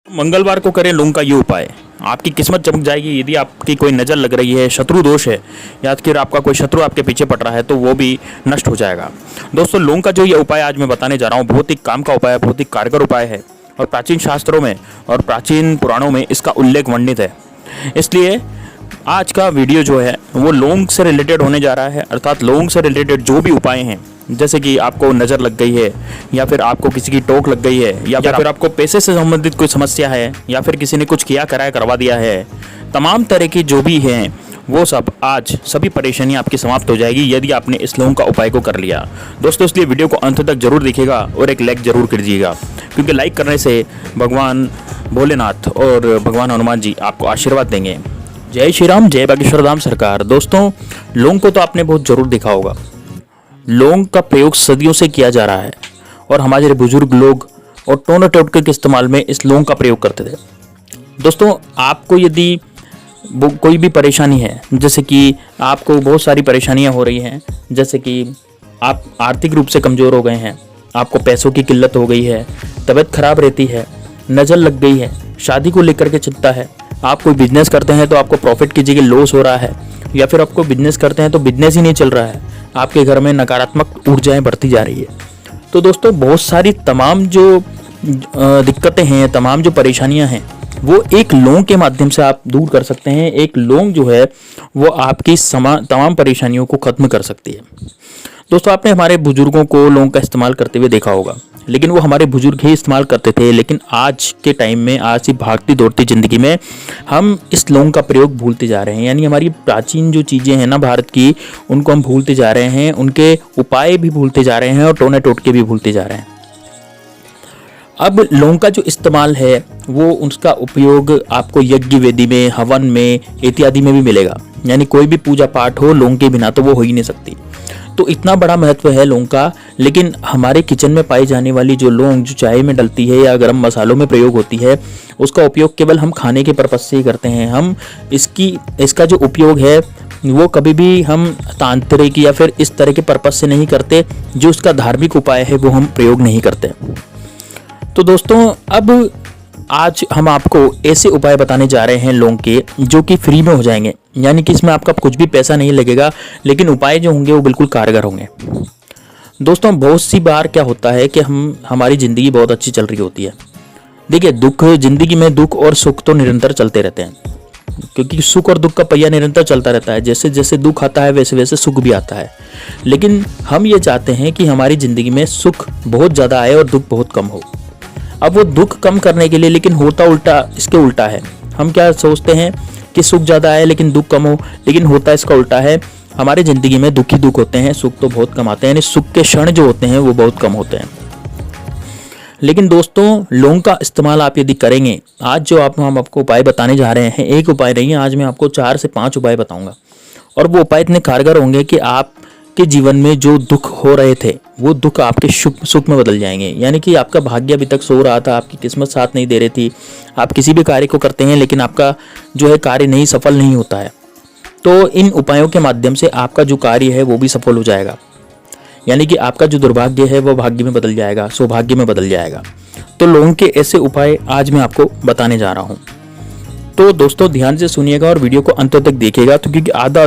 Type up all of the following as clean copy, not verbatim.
मंगलवार को करें लौंग का ये उपाय। आपकी किस्मत चमक जाएगी। यदि आपकी कोई नज़र लग रही है, शत्रु दोष है या फिर आपका कोई शत्रु आपके पीछे पड़ रहा है तो वो भी नष्ट हो जाएगा। दोस्तों, लौंग का जो ये उपाय आज मैं बताने जा रहा हूँ बहुत ही काम का उपाय है, बहुत ही कारगर उपाय है और प्राचीन शास्त्रों में और प्राचीन पुराणों में इसका उल्लेख वर्णित है। इसलिए आज का वीडियो जो है वो लौंग से रिलेटेड होने जा रहा है, अर्थात लौंग से रिलेटेड जो भी उपाय हैं, जैसे कि आपको नज़र लग गई है या फिर आपको किसी की टोक लग गई है या फिर आपको पैसे से संबंधित कोई समस्या है या फिर किसी ने कुछ किया कराया करवा दिया है, तमाम तरह की जो भी हैं वो सब आज सभी परेशानी आपकी समाप्त हो जाएगी यदि आपने इस लौंग का उपाय को कर लिया। दोस्तों, इसलिए वीडियो को अंत तक जरूर देखिएगा और एक लाइक जरूर कीजिएगा, क्योंकि लाइक करने से भगवान भोलेनाथ और भगवान हनुमान जी आपको आशीर्वाद देंगे। जय श्री राम, जय बागेश्वर धाम सरकार। दोस्तों, लौंग को तो आपने बहुत जरूर देखा होगा। लौंग का प्रयोग सदियों से किया जा रहा है और हमारे बुजुर्ग लोग और टोना टोटके के इस्तेमाल में इस लौंग का प्रयोग करते थे। दोस्तों, आपको यदि कोई भी परेशानी है, जैसे कि आपको बहुत सारी परेशानियां हो रही हैं, जैसे कि आप आर्थिक रूप से कमज़ोर हो गए हैं, आपको पैसों की किल्लत हो गई है, तबीयत खराब रहती है, नज़र लग गई है, शादी को लेकर के चिंता है, आप कोई बिजनेस करते हैं तो आपको प्रॉफिट की जगह लॉस हो रहा है, या फिर आपको बिजनेस करते हैं तो बिजनेस ही नहीं चल रहा है, आपके घर में नकारात्मक ऊर्जाएं बढ़ती जा रही है। तो दोस्तों, बहुत सारी तमाम जो दिक्कतें हैं, तमाम जो परेशानियां हैं, वो एक लौंग के माध्यम से आप दूर कर सकते हैं। एक लौंग जो है वो आपकी तमाम परेशानियों को खत्म कर सकती है। दोस्तों, आपने हमारे बुजुर्गों को लौंग का इस्तेमाल करते हुए देखा होगा, लेकिन वो हमारे बुजुर्ग ही इस्तेमाल करते थे। लेकिन आज के टाइम में, आज की भागती दौड़ती ज़िंदगी में हम इस लौंग का प्रयोग भूलते जा रहे हैं। यानी हमारी प्राचीन जो चीज़ें हैं ना भारत की, उनको हम भूलते जा रहे हैं, उनके उपाय भी भूलते जा रहे हैं और टोने टोटके भी भूलते जा रहे हैं। अब लौंग का जो इस्तेमाल है वो उसका उपयोग आपको यज्ञ वेदी में, हवन में इत्यादि में भी मिलेगा। यानी कोई भी पूजा पाठ हो, लौंग के बिना तो वो हो ही नहीं सकती। तो इतना बड़ा महत्व है लौंग का। लेकिन हमारे किचन में पाई जाने वाली जो लौंग जो चाय में डलती है या गरम मसालों में प्रयोग होती है, उसका उपयोग केवल हम खाने के पर्पज से ही करते हैं। हम इसका जो उपयोग है वो कभी भी हम तांत्रिक या फिर इस तरह के पर्पज से नहीं करते। जो उसका धार्मिक उपाय है वो हम प्रयोग नहीं करते। तो दोस्तों, अब आज हम आपको ऐसे उपाय बताने जा रहे हैं लौंग के, जो कि फ्री में हो जाएंगे। यानी कि इसमें आपका कुछ भी पैसा नहीं लगेगा, लेकिन उपाय जो होंगे वो बिल्कुल कारगर होंगे। दोस्तों, बहुत सी बार क्या होता है कि हमारी ज़िंदगी बहुत अच्छी चल रही होती है। देखिए, ज़िंदगी में दुख और सुख तो निरंतर चलते रहते हैं, क्योंकि सुख और दुख का पहिया निरंतर चलता रहता है। जैसे जैसे दुख आता है वैसे वैसे सुख भी आता है। लेकिन हम ये चाहते हैं कि हमारी ज़िंदगी में सुख बहुत ज़्यादा आए और दुख बहुत कम हो। अब वो दुख कम करने के लिए, लेकिन होता उल्टा, इसके उल्टा है। हम क्या सोचते हैं कि सुख ज़्यादा आए लेकिन दुख कम हो, लेकिन होता इसका उल्टा है। हमारी ज़िंदगी में दुख ही दुख होते हैं, सुख तो बहुत कम आते हैं। यानी सुख के क्षण जो होते हैं वो बहुत कम होते हैं। लेकिन दोस्तों, लौंग का इस्तेमाल आप यदि करेंगे, आज जो हम आपको उपाय बताने जा रहे हैं, एक उपाय नहीं है, आज मैं आपको 4 से 5 उपाय बताऊंगा। और वो उपाय इतने कारगर होंगे कि आपके जीवन में जो दुख हो रहे थे वो दुख आपके सुख में बदल जाएंगे। यानी कि आपका भाग्य अभी तक सो रहा था, आपकी किस्मत साथ नहीं दे रही थी, आप किसी भी कार्य को करते हैं लेकिन आपका जो है कार्य सफल नहीं होता है, तो इन उपायों के माध्यम से आपका जो कार्य है वो भी सफल हो जाएगा। यानी कि आपका जो दुर्भाग्य है वो भाग्य में बदल जाएगा, सौभाग्य में बदल जाएगा। तो लौंग के ऐसे उपाय आज मैं आपको बताने जा रहा हूँ। तो दोस्तों, ध्यान से सुनिएगा और वीडियो को अंत तक देखिएगा, तो क्योंकि आधा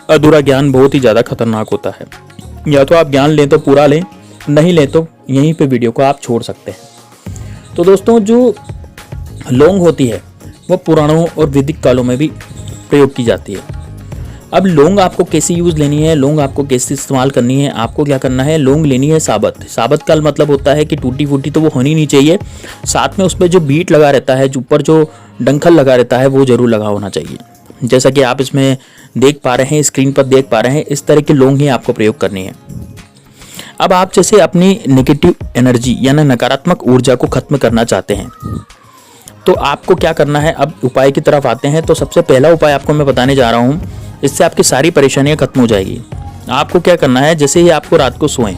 अधूरा ज्ञान बहुत ही ज़्यादा खतरनाक होता है। या तो आप ज्ञान लें तो पूरा लें, नहीं लें तो यहीं पे वीडियो को आप छोड़ सकते हैं। तो दोस्तों, जो लौंग होती है वो पुराणों और वैदिक कालों में भी प्रयोग की जाती है। अब लौंग आपको कैसी यूज़ लेनी है, लौंग आपको कैसे इस्तेमाल करनी है, आपको क्या करना है, लौंग लेनी है साबत। साबत का मतलब होता है कि टूटी फूटी तो वो होनी नहीं चाहिए, साथ में उस पर जो बीट लगा रहता है, जो ऊपर जो डंखल लगा रहता है वो जरूर लगा होना चाहिए। जैसा कि आप इसमें देख पा रहे हैं, स्क्रीन पर देख पा रहे हैं, इस तरह की लौंग ही आपको प्रयोग करनी है। अब आप जैसे अपनी नेगेटिव एनर्जी यानी नकारात्मक ऊर्जा को खत्म करना चाहते हैं, तो आपको क्या करना है। अब उपाय की तरफ आते हैं। तो सबसे पहला उपाय आपको मैं बताने जा रहा हूँ, इससे आपकी सारी परेशानियाँ खत्म हो जाएगी। आपको क्या करना है, जैसे ही आपको रात को सोएं,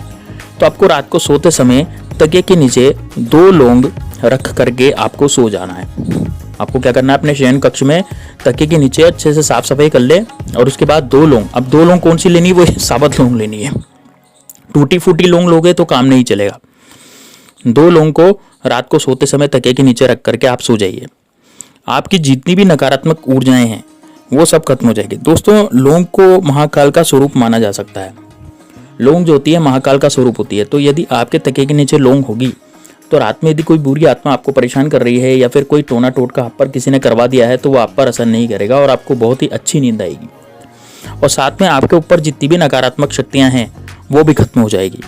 तो आपको रात को सोते समय तकिए के नीचे 2 लौंग रख करके आपको सो जाना है। आपको क्या करना है, अपने शयन कक्ष में तकिए के नीचे अच्छे से साफ सफाई कर ले और उसके बाद 2 लौंग, अब 2 लौंग कौन सी लेनी है, वो साबत लौंग लेनी है। टूटी फूटी लौंग लोगे तो काम नहीं चलेगा। 2 लौंग को रात को सोते समय तकिए के नीचे रख करके आप सो जाइए। आपकी जितनी भी नकारात्मक ऊर्जाएं हैं वो सब खत्म हो जाएगी। दोस्तों, लौंग को महाकाल का स्वरूप माना जा सकता है। लौंग जो होती है महाकाल का स्वरूप होती है। तो यदि आपके तकिए के नीचे लौंग होगी तो रात में यदि कोई बुरी आत्मा आपको परेशान कर रही है या फिर कोई टोना टोटका आप पर किसी ने करवा दिया है तो वो आप पर असर नहीं करेगा और आपको बहुत ही अच्छी नींद आएगी। और साथ में आपके ऊपर जितनी भी नकारात्मक शक्तियां हैं वो भी खत्म हो जाएगी।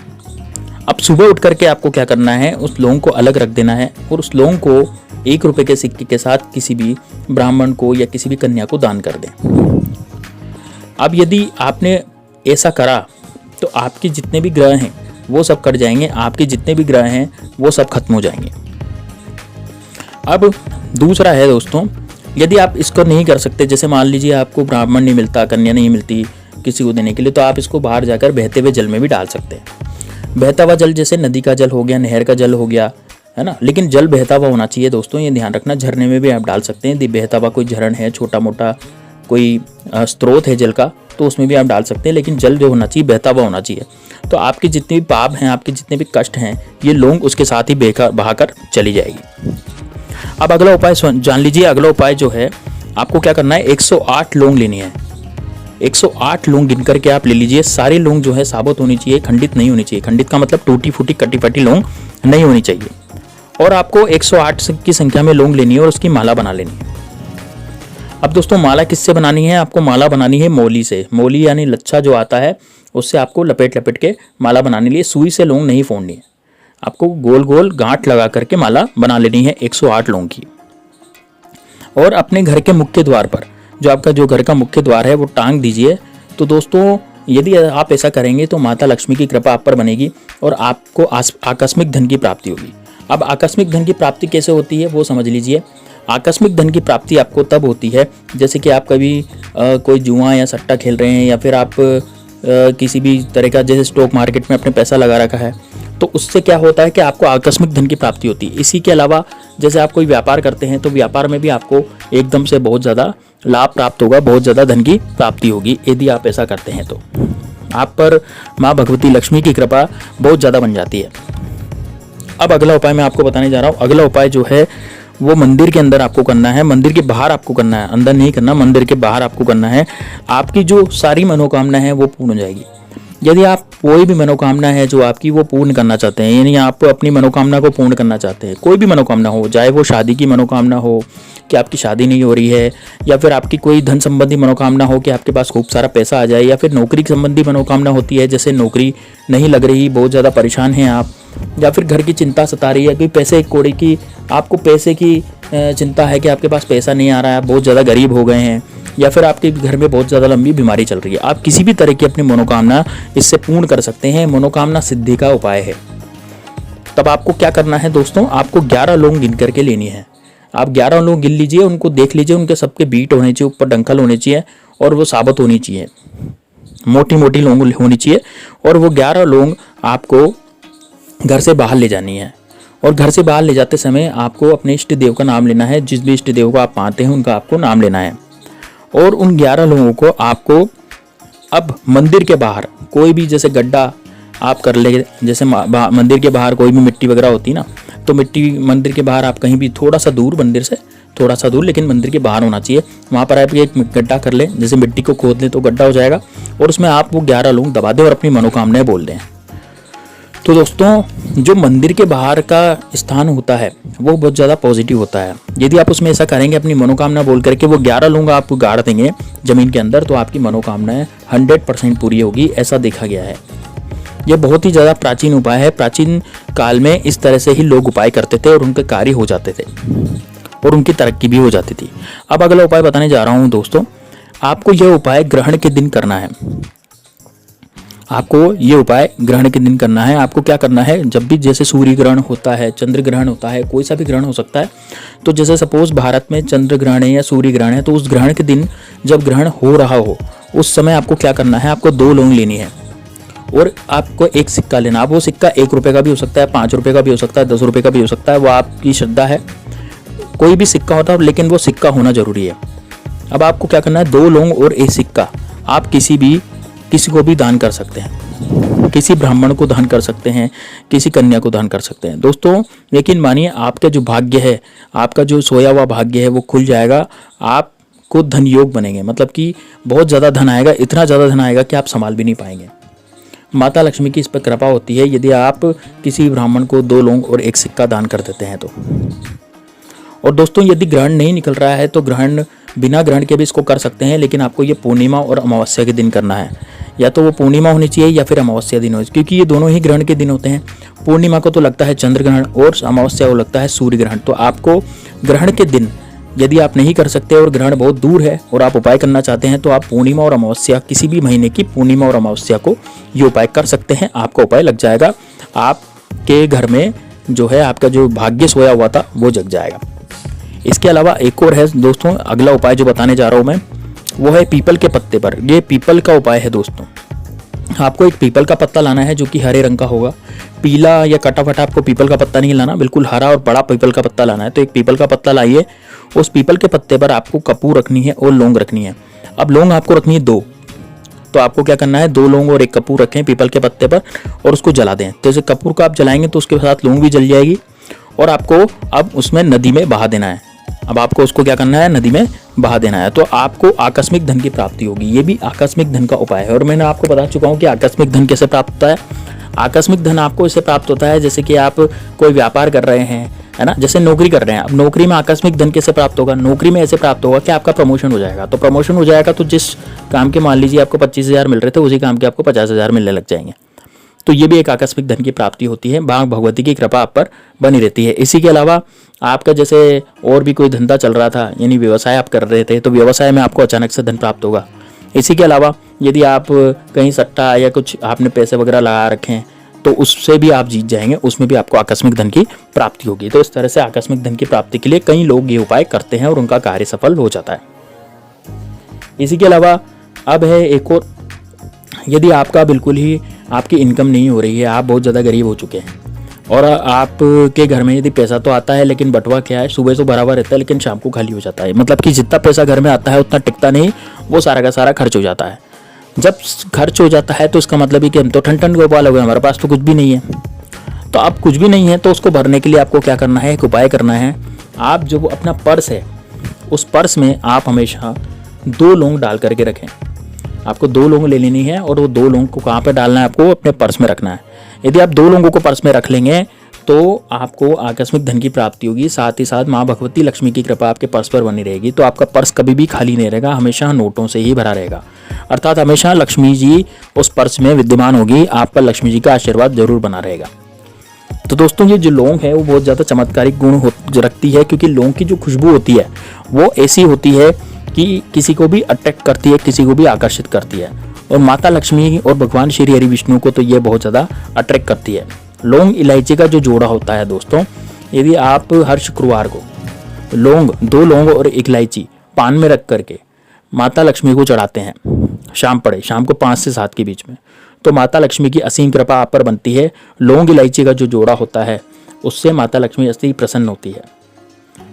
अब सुबह उठ करके आपको क्या करना है, उस लौंग को अलग रख देना है और उस लौंग को 1 रुपए के सिक्के के साथ किसी भी ब्राह्मण को या किसी भी कन्या को दान कर दें। अब यदि आपने ऐसा करा तो आपके जितने भी ग्रह हैं वो सब कट जाएंगे, आपके जितने भी ग्रह हैं वो सब खत्म हो जाएंगे। अब दूसरा है दोस्तों, यदि आप इसको नहीं कर सकते, जैसे मान लीजिए आपको ब्राह्मण नहीं मिलता, कन्या नहीं मिलती किसी को देने के लिए, तो आप इसको बाहर जाकर बहते हुए जल में भी डाल सकते हैं। बहता हुआ जल जैसे नदी का जल हो गया, नहर का जल हो गया, है ना, लेकिन जल बहता हुआ होना चाहिए दोस्तों, ये ध्यान रखना। झरने में भी आप डाल सकते हैं, यदि बहता हुआ कोई झरन है, छोटा मोटा कोई स्रोत है जल का, तो उसमें भी आप डाल सकते हैं, लेकिन जल जो होना चाहिए बहता हुआ होना चाहिए। तो आपके जितने भी पाप हैं, आपके जितने भी कष्ट हैं, ये लौंग उसके साथ ही बहाकर चली जाएगी। अब अगला उपाय जान लीजिए। अगला उपाय जो है, आपको क्या करना है, 108 लौंग लेनी है। 108 लौंग गिन करके आप ले लीजिए। सारी लौंग जो है साबुत होनी चाहिए, खंडित नहीं होनी चाहिए। खंडित का मतलब टूटी फूटी कटी फटी लौंग नहीं होनी चाहिए। और आपको 108 की संख्या में लौंग लेनी है और उसकी माला बना लेनी है। अब दोस्तों, माला किससे बनानी है? आपको माला बनानी है मौली से। मौली यानी लच्छा जो आता है उससे आपको लपेट लपेट के माला बनाने लिए, सुई से लौंग नहीं फोड़नी है। आपको गोल गोल गांठ लगा करके माला बना लेनी है 108 लौंग की। और अपने घर के मुख्य द्वार पर, जो आपका जो घर का मुख्य द्वार है वो टांग दीजिए। तो दोस्तों, यदि आप ऐसा करेंगे तो माता लक्ष्मी की कृपा आप पर बनेगी और आपको आकस्मिक धन की प्राप्ति होगी। अब आकस्मिक धन की प्राप्ति कैसे होती है वो समझ लीजिए। आकस्मिक धन की प्राप्ति आपको तब होती है जैसे कि आप कभी कोई जुआ या सट्टा खेल रहे हैं, या फिर आप किसी भी तरह का जैसे स्टॉक मार्केट में अपने पैसा लगा रखा है, तो उससे क्या होता है कि आपको आकस्मिक धन की प्राप्ति होती है। इसी के अलावा जैसे आप कोई व्यापार करते हैं तो व्यापार में भी आपको एकदम से बहुत ज़्यादा लाभ प्राप्त होगा, बहुत ज़्यादा धन की प्राप्ति होगी यदि आप ऐसा करते हैं। तो आप पर माँ भगवती लक्ष्मी की कृपा बहुत ज़्यादा बन जाती है। अब अगला उपाय मैं आपको बताने जा रहा हूँ। अगला उपाय जो है वो मंदिर के अंदर आपको करना है, मंदिर के बाहर आपको करना है, अंदर नहीं करना, मंदिर के बाहर आपको करना है। आपकी जो सारी मनोकामना है वो पूर्ण हो जाएगी। यदि आप कोई भी मनोकामना है जो आपकी वो पूर्ण करना चाहते हैं, यानी आप अपनी मनोकामना को पूर्ण करना चाहते हैं, कोई भी मनोकामना हो, चाहे वो शादी की मनोकामना हो कि आपकी शादी नहीं हो रही है, या फिर आपकी कोई धन संबंधी मनोकामना हो कि आपके पास खूब सारा पैसा आ जाए, या फिर नौकरी संबंधी मनोकामना होती है जैसे नौकरी नहीं लग रही, बहुत ज़्यादा परेशान हैं आप, या फिर घर की चिंता सता रही है, कोई पैसे कौड़ी की आपको पैसे की चिंता है कि आपके पास पैसा नहीं आ रहा है, आप बहुत ज़्यादा गरीब हो गए हैं, या फिर आपके घर में बहुत ज़्यादा लंबी बीमारी चल रही है, आप किसी भी तरह की अपनी मनोकामना इससे पूर्ण कर सकते हैं। मनोकामना सिद्धि का उपाय है। तब आपको क्या करना है दोस्तों, आपको 11 लौंग गिन करके लेनी है। आप 11 लौंग गिन लीजिए, उनको देख लीजिए, उनके सबके बीट होने चाहिए, ऊपर डंखल होने चाहिए और वो साबुत होनी चाहिए, मोटी मोटी लौंग होनी चाहिए। और वो 11 लौंग आपको घर से बाहर ले जानी है। और घर से बाहर ले जाते समय आपको अपने इष्ट देव का नाम लेना है। जिस भी इष्ट देव को आप मानते हैं उनका आपको नाम लेना है। और उन 11 लोगों को आपको अब मंदिर के बाहर कोई भी जैसे गड्ढा आप कर ले, जैसे मंदिर के बाहर कोई भी मिट्टी वगैरह होती है ना, तो मिट्टी मंदिर के बाहर आप कहीं भी थोड़ा सा दूर, मंदिर से थोड़ा सा दूर, लेकिन मंदिर के बाहर होना चाहिए, वहाँ पर आप एक गड्ढा कर लें, जैसे मिट्टी को खोद लें तो गड्ढा हो जाएगा, और उसमें आप वो 11 लोग दबा दें और अपनी मनोकामनाएं बोल दें। तो दोस्तों, जो मंदिर के बाहर का स्थान होता है वो बहुत ज़्यादा पॉजिटिव होता है। यदि आप उसमें ऐसा करेंगे, अपनी मनोकामना बोल करके वो 11 लोग आप गाड़ देंगे ज़मीन के अंदर, तो आपकी मनोकामनाएं 100% पूरी होगी, ऐसा देखा गया है। यह बहुत ही ज़्यादा प्राचीन उपाय है। प्राचीन काल में इस तरह से ही लोग उपाय करते थे और उनके कार्य हो जाते थे और उनकी तरक्की भी हो जाती थी। अब अगला उपाय बताने जा रहा हूँ दोस्तों, आपको यह उपाय ग्रहण के दिन करना है। आपको ये उपाय ग्रहण के दिन करना है। आपको क्या करना है, जब भी जैसे सूर्य ग्रहण होता है, चंद्र ग्रहण होता है, कोई सा भी ग्रहण हो सकता है, तो जैसे सपोज भारत में चंद्र ग्रहण है या सूर्य ग्रहण है, तो उस ग्रहण के दिन जब ग्रहण हो रहा हो उस समय आपको क्या करना है, आपको 2 लौंग लेनी है और आपको एक सिक्का लेना। अब वो सिक्का 1 रुपये का भी हो सकता है, 5 रुपये का भी हो सकता है, 10 रुपये का भी हो सकता है, वो आपकी श्रद्धा है। कोई भी सिक्का होता है, लेकिन वो सिक्का होना जरूरी है। अब आपको क्या करना है, 2 लौंग और एक सिक्का आप किसी को भी दान कर सकते हैं, किसी ब्राह्मण को दान कर सकते हैं, किसी कन्या को दान कर सकते हैं। दोस्तों यकीन मानिए आपका जो भाग्य है, आपका जो सोया हुआ भाग्य है वो खुल जाएगा, आपको धन योग बनेंगे, मतलब कि बहुत ज़्यादा धन आएगा, इतना ज़्यादा धन आएगा कि आप संभाल भी नहीं पाएंगे। माता लक्ष्मी की इस पर कृपा होती है यदि आप किसी ब्राह्मण को 2 लौंग और 1 सिक्का दान कर देते हैं तो। और दोस्तों यदि ग्रहण नहीं निकल रहा है तो ग्रहण बिना ग्रहण के भी इसको कर सकते हैं, लेकिन आपको ये पूर्णिमा और अमावस्या के दिन करना है। या तो वो पूर्णिमा होनी चाहिए या फिर अमावस्या दिन हो, क्योंकि ये दोनों ही ग्रहण के दिन होते हैं। पूर्णिमा को तो लगता है चंद्र ग्रहण और अमावस्या को लगता है सूर्य ग्रहण। तो आपको ग्रहण के दिन यदि आप नहीं कर सकते और ग्रहण बहुत दूर है और आप उपाय करना चाहते हैं तो आप पूर्णिमा और अमावस्या, किसी भी महीने की पूर्णिमा और अमावस्या को ये उपाय कर सकते हैं। आपका उपाय लग जाएगा, आपके घर में जो है आपका जो भाग्य सोया हुआ था वो जग जाएगा। इसके अलावा एक और है दोस्तों, अगला उपाय जो बताने जा रहा हूँ मैं वो है पीपल के पत्ते पर। ये पीपल का उपाय है दोस्तों। आपको एक पीपल का पत्ता लाना है जो कि हरे रंग का होगा, पीला या कटा फटा आपको पीपल का पत्ता नहीं लाना, बिल्कुल हरा और बड़ा पीपल का पत्ता लाना है। तो एक पीपल का पत्ता लाइए, उस पीपल के पत्ते पर आपको कपूर रखनी है और लौंग रखनी है। अब लौंग आपको रखनी है 2, तो आपको क्या करना है 2 लौंग और 1 कपूर रखें पीपल के पत्ते पर और उसको जला दें। तो जैसे कपूर को आप जलाएंगे तो उसके साथ लौंग भी जल जाएगी और आपको अब उसमें नदी में बहा देना है। अब आपको उसको क्या करना है, नदी में बहा देना है, तो आपको आकस्मिक धन की प्राप्ति होगी। ये भी आकस्मिक धन का उपाय है और मैंने आपको बता चुका हूँ कि आकस्मिक धन कैसे प्राप्त होता है। आकस्मिक धन आपको इससे प्राप्त होता है जैसे कि आप कोई व्यापार कर रहे हैं, है ना, जैसे नौकरी कर रहे हैं। अब नौकरी में आकस्मिक धन कैसे प्राप्त होगा, नौकरी में ऐसे प्राप्त होगा कि आपका प्रमोशन हो जाएगा। तो प्रमोशन हो जाएगा तो जिस काम के मान लीजिए आपको 25,000 मिल रहे थे, उसी काम के आपको 50,000 मिलने लग जाएंगे। तो ये भी एक आकस्मिक धन की प्राप्ति होती है, मां भगवती की कृपा आप पर बनी रहती है। इसी के अलावा आपका जैसे और भी कोई धंधा चल रहा था, यानी व्यवसाय आप कर रहे थे, तो व्यवसाय में आपको अचानक से धन प्राप्त होगा। इसी के अलावा यदि आप कहीं सट्टा या कुछ आपने पैसे वगैरह लगा रखे हैं तो उससे भी आप जीत जाएंगे, उसमें भी आपको आकस्मिक धन की प्राप्ति होगी। तो इस तरह से आकस्मिक धन की प्राप्ति के लिए कई लोग ये उपाय करते हैं और उनका कार्य सफल हो जाता है। इसी के अलावा अब है एक और, यदि आपका बिल्कुल ही आपकी इनकम नहीं हो रही है, आप बहुत ज़्यादा गरीब हो चुके हैं और आपके घर में यदि पैसा तो आता है लेकिन बटवा क्या है, सुबह तो भरा हुआ रहता है लेकिन शाम को खाली हो जाता है, मतलब कि जितना पैसा घर में आता है उतना टिकता नहीं, वो सारा का सारा खर्च हो जाता है। जब खर्च हो जाता है तो इसका मतलब ही कि हम तो ठन ठन गोपाल हो गए, हमारे पास तो कुछ भी नहीं है। तो अब कुछ भी नहीं है तो उसको भरने के लिए आपको क्या करना है, एक उपाय करना है। आप जो अपना पर्स है उस पर्स में आप हमेशा 2 लौंग डाल करके रखें। आपको 2 लौंग ले लेनी है और वो 2 लौंग को कहाँ पे डालना है, आपको अपने पर्स में रखना है। यदि आप 2 लौंगों को पर्स में रख लेंगे तो आपको आकस्मिक धन की प्राप्ति होगी, साथ ही साथ माँ भगवती लक्ष्मी की कृपा आपके पर्स पर बनी रहेगी। तो आपका पर्स कभी भी खाली नहीं रहेगा, हमेशा नोटों से ही भरा रहेगा, अर्थात हमेशा लक्ष्मी जी उस पर्स में विद्यमान होगी, आप पर लक्ष्मी जी का आशीर्वाद जरूर बना रहेगा। तो दोस्तों ये जो लौंग है वो बहुत ज़्यादा चमत्कारिक गुण रखती है, क्योंकि लौंग की जो खुशबू होती है वो ऐसी होती है कि किसी को भी अट्रैक्ट करती है, किसी को भी आकर्षित करती है। और माता लक्ष्मी और भगवान श्री हरि विष्णु को तो ये बहुत ज़्यादा अट्रैक्ट करती है। लौंग इलायची का जो जोड़ा होता है दोस्तों, यदि आप हर शुक्रवार को लौंग 2 लौंग और 1 इलायची पान में रख करके माता लक्ष्मी को चढ़ाते हैं, शाम को 5 से 7 के बीच में, तो माता लक्ष्मी की असीम कृपा आप पर बनती है। लौंग इलायची का जो जोड़ा होता है उससे माता लक्ष्मी अति प्रसन्न होती है।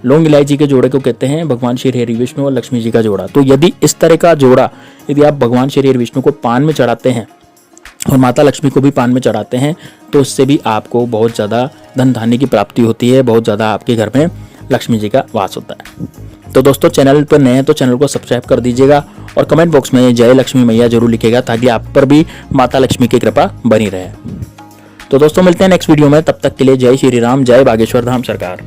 लौंग इलायची के जोड़े को कहते हैं भगवान श्री हरि विष्णु और लक्ष्मी जी का जोड़ा। तो यदि इस तरह का जोड़ा यदि आप भगवान श्री हरि विष्णु को पान में चढ़ाते हैं और माता लक्ष्मी को भी पान में चढ़ाते हैं तो उससे भी आपको बहुत ज़्यादा धन धान्य की प्राप्ति होती है, बहुत ज़्यादा आपके घर में लक्ष्मी जी का वास होता है। तो दोस्तों चैनल पर नए हैं तो चैनल को सब्सक्राइब कर दीजिएगा और कमेंट बॉक्स में जय लक्ष्मी मैया जरूर लिखिएगा, ताकि आप पर भी माता लक्ष्मी की कृपा बनी रहे। तो दोस्तों मिलते हैं नेक्स्ट वीडियो में, तब तक के लिए जय श्री राम, जय बागेश्वर धाम सरकार।